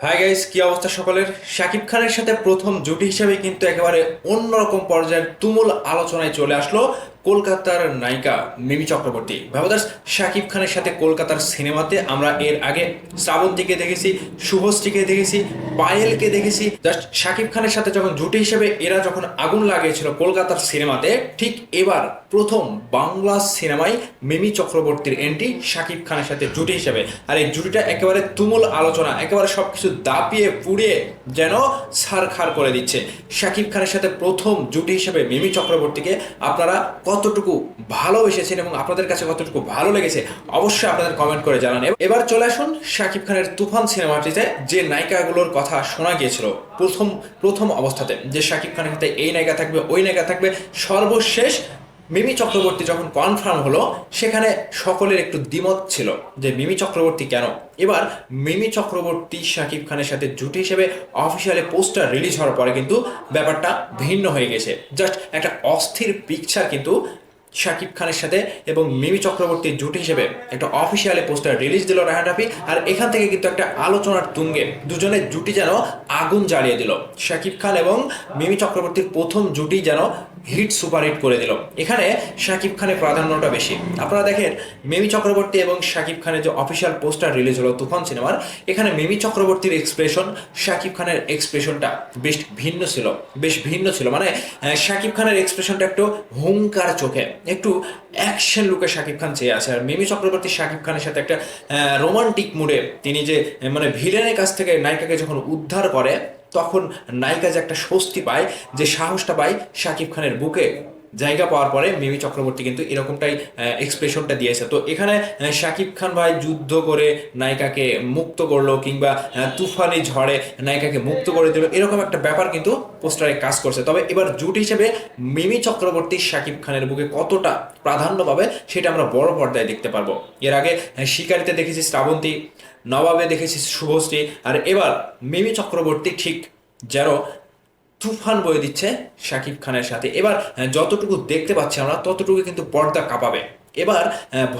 Hi guys, কি অবস্থা সকলের? শাকিব খানের সাথে প্রথম জুটি হিসেবে কিন্তু একেবারে অন্যরকম পর্যায়ের তুমুল আলোচনায় চলে আসলো কলকাতার নায়িকা মিমি চক্রবর্তী। ভাবদাস, শাকিব খানের সাথে কলকাতার সিনেমাতে আমরা এর আগে শ্রাবন্তীকে দেখেছি, শুভশ্রীকে দেখেছি, পায়েলকে দেখেছি। জাস্ট শাকিব খানের সাথে যখন জুটি হিসেবে এরা যখন আগুন লাগিয়েছিল কলকাতার সিনেমাতে, ঠিক এবার প্রথম বাংলা সিনেমায় মিমি চক্রবর্তীর এন্ট্রি শাকিব খানের সাথে জুটি হিসেবে। আর এই জুটিটা একেবারে তুমুল আলোচনা, একেবারে সবকিছু দাপিয়ে পুড়িয়ে যেন ছারখার করে দিচ্ছে। শাকিব খানের সাথে প্রথম জুটি হিসেবে মিমি চক্রবর্তীকে আপনারা কতটুকু ভালোবেসেছেন এবং আপনাদের কাছে কতটুকু ভালো লেগেছে অবশ্যই আপনাদের কমেন্ট করে জানান। এবার চলে আসুন শাকিব খানের তুফান সিনেমাটিতে যে নায়িকাগুলোর কথা শোনা গিয়েছিল প্রথম প্রথম অবস্থাতে, যে শাকিব খানের সাথে এই নায়িকা থাকবে, ওই নায়িকা থাকবে, সর্বশেষ মিমি চক্রবর্তী যখন কনফার্ম হলো, সেখানে সকলের একটু দ্বিমত ছিল যে মিমি চক্রবর্তী কেন। এবার মিমি চক্রবর্তী শাকিব খানের সাথে জুটি হিসেবে অফিসিয়ালি পোস্টার রিলিজ হওয়ার পরে কিন্তু ব্যাপারটা ভিন্ন হয়ে গেছে। জাস্ট একটা অস্থির পিকচার কিন্তু শাকিব খানের সাথে এবং মিমি চক্রবর্তীর জুটি হিসেবে একটা অফিসিয়ালি পোস্টার রিলিজ দিল রায়হান রাফি। আর এখান থেকে কিন্তু একটা আলোচনার তুঙ্গে দুজনের জুটি যেন আগুন জ্বালিয়ে দিল। শাকিব খান এবং মিমি চক্রবর্তীর প্রথম জুটি যেন হিট সুপারহিট করে দিল। এখানে শাকিব খানের প্রাধান্যটা বেশি। আপনারা দেখেন, মিমি চক্রবর্তী এবং শাকিব খানের যে অফিসিয়াল পোস্টার রিলিজ হলো তুফান সিনেমার, এখানে মিমি চক্রবর্তীর এক্সপ্রেশন, শাকিব খানের এক্সপ্রেশনটা বেশ ভিন্ন ছিল। মানে শাকিব খানের এক্সপ্রেশনটা একটু হুঙ্কার চোখে, একটু অ্যাকশন লুকে শাকিব খান চেয়ে আছে। আর মিমি চক্রবর্তী শাকিব খানের সাথে একটা রোমান্টিক মুডে তিনি যে মানে ভিলেনের কাছ থেকে নায়িকাকে যখন উদ্ধার করে, তখন নায়িকা যে একটা স্বস্তি পায়, যে সাহসটা পায় শাকিব খানের বুকে জায়গা পাওয়ার পরে, মিমি চক্রবর্তী কিন্তু এরকমটাই এক্সপ্রেশনটা দিয়েছে। তো এখানে শাকিব খান ভাই যুদ্ধ করে নায়িকাকে মুক্ত করলো, কিংবা তুফানি ঝড়ে নায়িকাকে মুক্ত করে দিল, এরকম একটা ব্যাপার কিন্তু পোস্টারে কাজ করছে। তবে এবার জুট হিসেবে মিমি চক্রবর্তী শাকিব খানের বুকে কতটা প্রাধান্য পাবে সেটা আমরা বড় পর্দায় দেখতে পারবো। এর আগে শিকারিতে দেখেছি শ্রাবন্তী, নবাবে দেখেছি শুভশ্রী, আর এবার মিমি চক্রবর্তী ঠিক যেন তুফান বয়ে দিচ্ছে শাকিব খানের সাথে। এবার যতটুকু দেখতে পাচ্ছি আমরা, ততটুকু কিন্তু পর্দা কাঁপাবে। এবার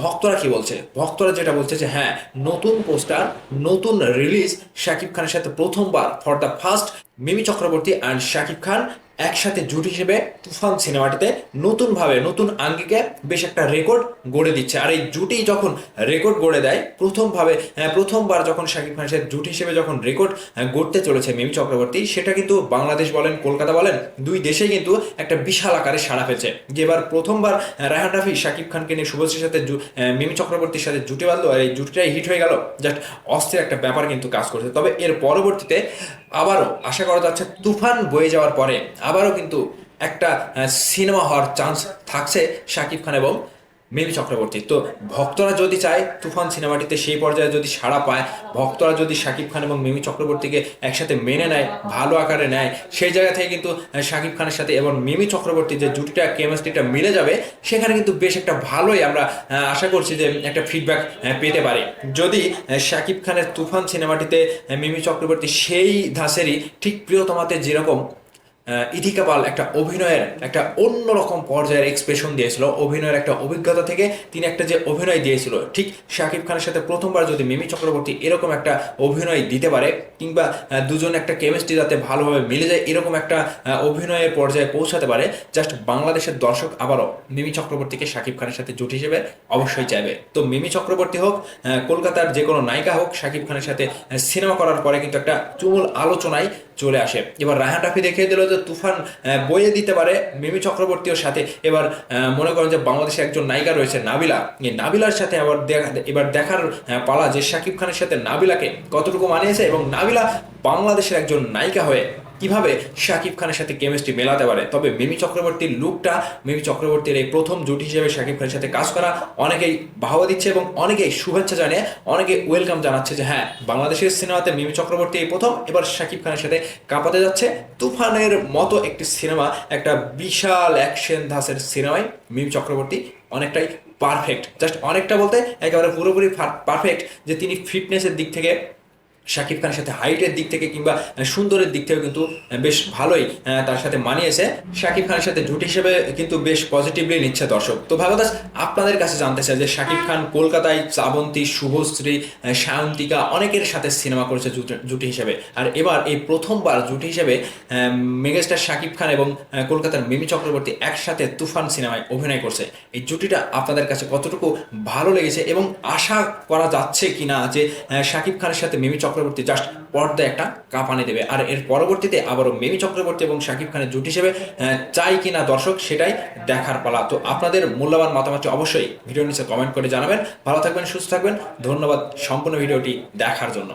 ভক্তরা কি বলছে? ভক্তরা যেটা বলছে যে হ্যাঁ, নতুন পোস্টার, নতুন রিলিজ, শাকিব খানের সাথে প্রথমবার for the first Mimi Chakraborty and Shakib Khan একসাথে জুট হিসেবে তুফান সিনেমাটিতে নতুনভাবে, নতুন আঙ্গিকে বেশ একটা রেকর্ড গড়ে দিচ্ছে। আর এই জুটি যখন রেকর্ড গড়ে দেয় প্রথমবার যখন শাকিব খানের সাথে জুটি হিসেবে যখন রেকর্ড গড়তে চলেছে মিমি চক্রবর্তী, সেটা কিন্তু বাংলাদেশ বলেন, কলকাতা বলেন, দুই দেশেই কিন্তু একটা বিশাল আকারে সাড়া ফেলছে। যে এবার প্রথমবার রায়হান রাফি শাকিব খানকে নিয়ে শুভশ্রীর সাথে মিমি চক্রবর্তীর সাথে জুটি বাঁধলো, আর এই জুটিটাই হিট হয়ে গেল। জাস্ট অস্থির একটা ব্যাপার কিন্তু কাজ করছে। তবে এর পরবর্তীতে আবারও আশা করা যাচ্ছে তুফান বয়ে যাওয়ার পরে আবারও কিন্তু একটা সিনেমা হওয়ার চান্স থাকছে শাকিব খান এবং মিমি চক্রবর্তী। তো ভক্তরা যদি চায় তুফান সিনেমাটিতে সেই পর্যায়ে যদি সাড়া পায়, ভক্তরা যদি শাকিব খান এবং মিমি চক্রবর্তীকে একসাথে মেনে নেয়, ভালো আকারে নেয়, সেই জায়গা থেকে কিন্তু শাকিব খানের সাথে এবং মিমি চক্রবর্তীর যে জুটিটা, কেমিস্ট্রিটা মিলে যাবে, সেখানে কিন্তু বেশ একটা ভালোই আমরা আশা করছি যে একটা ফিডব্যাক পেতে পারি। যদি শাকিব খানের তুফান সিনেমাটিতে মিমি চক্রবর্তী সেই ধাঁচেরই ঠিক প্রিয়তমাতে যেরকম ইথিকা পাল একটা অভিনয়ের একটা অন্যরকম পর্যায়ের এক্সপ্রেশন দিয়েছিল, অভিনয়ের একটা অভিজ্ঞতা থেকে তিনি একটা যে অভিনয় দিয়েছিল, ঠিক শাকিব খানের সাথে প্রথমবার যদি মিমি চক্রবর্তী এরকম একটা অভিনয় দিতে পারে, কিংবা দুজন একটা কেমিস্ট্রি যাতে ভালোভাবে মিলে যায়, এরকম একটা অভিনয়ের পর্যায়ে পৌঁছাতে পারে, জাস্ট বাংলাদেশের দর্শক আবারও মিমি চক্রবর্তীকে শাকিব খানের সাথে জুটি হিসেবে অবশ্যই চাইবে। তো মিমি চক্রবর্তী হোক, কলকাতার যে কোনো নায়িকা হোক, শাকিব খানের সাথে সিনেমা করার পরে কিন্তু একটা তুমুল আলোচনায় চলে আসে। এবার রায়হান রাফি দেখিয়ে দিল যে তুফান বয়ে দিতে পারে মিমি চক্রবর্তীর সাথে। এবার মনে করেন যে বাংলাদেশে একজন নায়িকা রয়েছে নাবিলা, এই নাবিলার সাথে এবার দেখার পালা যে শাকিব খানের সাথে নাবিলাকে কতটুকু মানিয়েছে, এবং নাবিলা বাংলাদেশের একজন নায়িকা হয়ে কিভাবে শাকিব খানের সাথে কেমিস্ট্রি মেলাতে পারে। তবে মিমি চক্রবর্তীর লুকটা, মিমি চক্রবর্তীর এই প্রথম জুটি হিসেবে শাকিব খানের সাথে কাজ করা, অনেকেই বাহবা দিচ্ছে এবং অনেকেই শুভেচ্ছা জানিয়ে অনেকে ওয়েলকাম জানাচ্ছে যে হ্যাঁ, বাংলাদেশের সিনেমাতে মিমি চক্রবর্তী এই প্রথম এবার শাকিব খানের সাথে কাঁপাতে যাচ্ছে। তুফানের মতো একটি সিনেমা, একটা বিশাল অ্যাকশন ধাঁচের সিনেমায় মিমি চক্রবর্তী অনেকটাই পারফেক্ট। জাস্ট অনেকটা বলতে একেবারে পুরোপুরি পারফেক্ট, যে তিনি ফিটনেসের দিক থেকে শাকিব খানের সাথে হাইটের দিক থেকে কিংবা সুন্দরের দিক থেকে কিন্তু বেশ ভালোই তার সাথে মানিয়েছে। শাকিব খানের সাথে জুটি হিসেবে কিন্তু বেশ পজিটিভলি নিচ্ছে দর্শক। তো ভাইবাদাস আপনাদের কাছে জানতে চাই যে শাকিব খান কলকাতায় শ্রাবন্তী, শুভশ্রী, সায়ন্তিকা অনেকের সাথে সিনেমা করেছে জুটি হিসেবে, আর এবার এই প্রথমবার জুটি হিসেবে মেগাস্টার শাকিব খান এবং কলকাতার মিমি চক্রবর্তী একসাথে তুফান সিনেমায় অভিনয় করছে। এই জুটিটা আপনাদের কাছে কতটুকু ভালো লেগেছে এবং আশা করা যাচ্ছে কিনা যে শাকিব খানের সাথে মিমি চক্রবর্তী জাস্ট পর্দায় একটা কাঁপানি দেবে, আর এর পরবর্তীতে আবারও মিমি চক্রবর্তী এবং শাকিব খানের জুটি হিসেবে চাই কিনা দর্শক সেটাই দেখার পালা। তো আপনাদের মূল্যবান মতামতটি অবশ্যই ভিডিওর নিচে কমেন্ট করে জানাবেন। ভালো থাকবেন, সুস্থ থাকবেন, ধন্যবাদ সম্পূর্ণ ভিডিওটি দেখার জন্য।